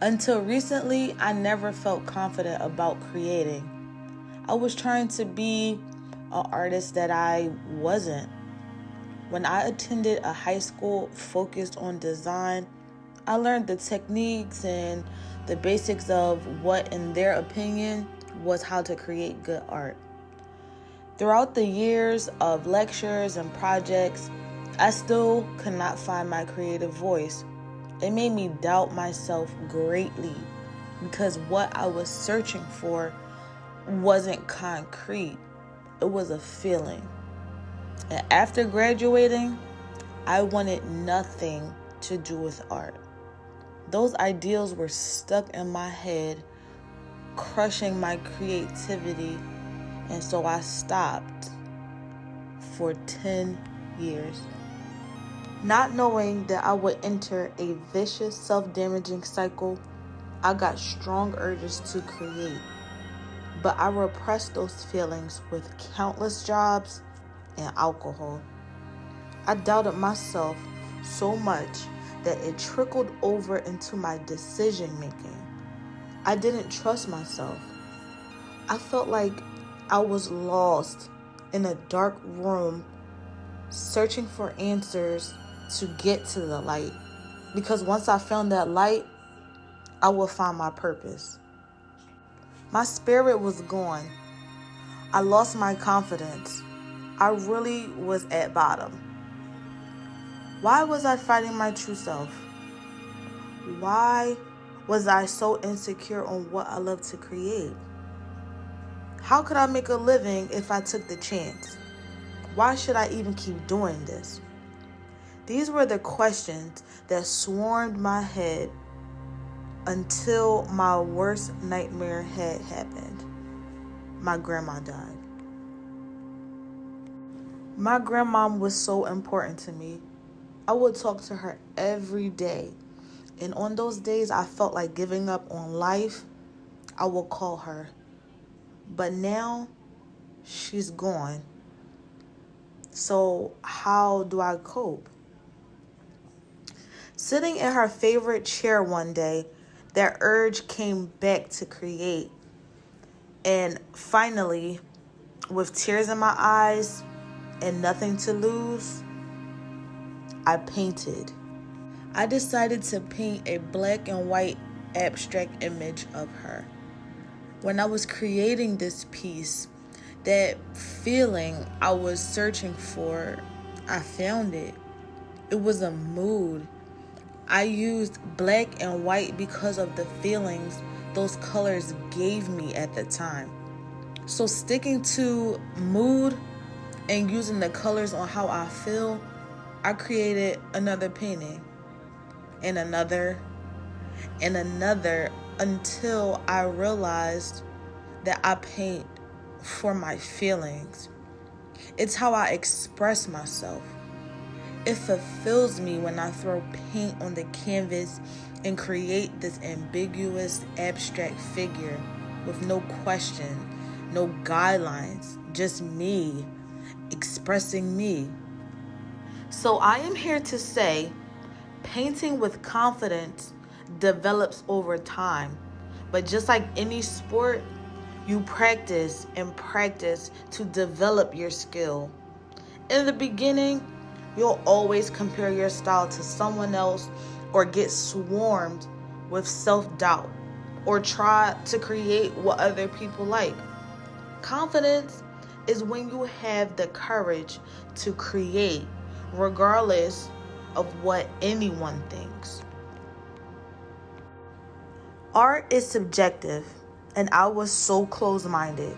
Until recently, I never felt confident about creating. I was trying to be an artist that I wasn't. When I attended a high school focused on design, I learned the techniques and the basics of what, in their opinion, was how to create good art. Throughout the years of lectures and projects, I still could not find my creative voice. It made me doubt myself greatly because what I was searching for wasn't concrete. It was a feeling. And after graduating, I wanted nothing to do with art. Those ideals were stuck in my head, crushing my creativity, and so I stopped for 10 years. Not knowing that I would enter a vicious, self-damaging cycle, I got strong urges to create. But I repressed those feelings with countless jobs and alcohol. I doubted myself so much that it trickled over into my decision making. I didn't trust myself. I felt like I was lost in a dark room searching for answers to get to the light. Because once I found that light, I would find my purpose. My spirit was gone. I lost my confidence. I really was at bottom. Why was I fighting my true self? Why was I so insecure on what I love to create? How could I make a living if I took the chance? Why should I even keep doing this? These were the questions that swarmed my head until my worst nightmare had happened. My grandma died. My grandma was so important to me. I would talk to her every day. And on those days I felt like giving up on life, I would call her. But now she's gone. So how do I cope? Sitting in her favorite chair one day, that urge came back to create. And finally, with tears in my eyes and nothing to lose, I painted. I decided to paint a black and white abstract image of her. When I was creating this piece, that feeling I was searching for, I found it. It was a mood. I used black and white because of the feelings those colors gave me at the time. So sticking to mood and using the colors on how I feel, I created another painting and another and another until I realized that I paint for my feelings. It's how I express myself. It fulfills me when I throw paint on the canvas and create this ambiguous, abstract figure with no question, no guidelines, just me expressing me. So I am here to say, painting with confidence develops over time. But just like any sport, you practice and practice to develop your skill. In the beginning, you'll always compare your style to someone else or get swarmed with self-doubt or try to create what other people like. Confidence is when you have the courage to create regardless of what anyone thinks. Art is subjective, and I was so close-minded.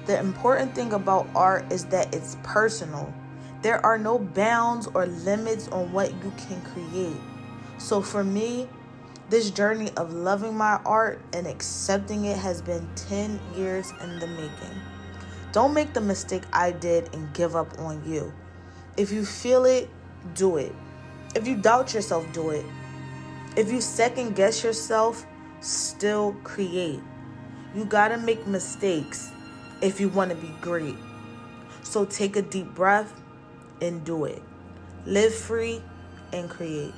The important thing about art is that it's personal. There are no bounds or limits on what you can create. So for me, this journey of loving my art and accepting it has been 10 years in the making. Don't make the mistake I did and give up on you. If you feel it, do it. If you doubt yourself, do it. If you second guess yourself, still create. You gotta make mistakes if you want to be great. So take a deep breath and do it. Live free and create.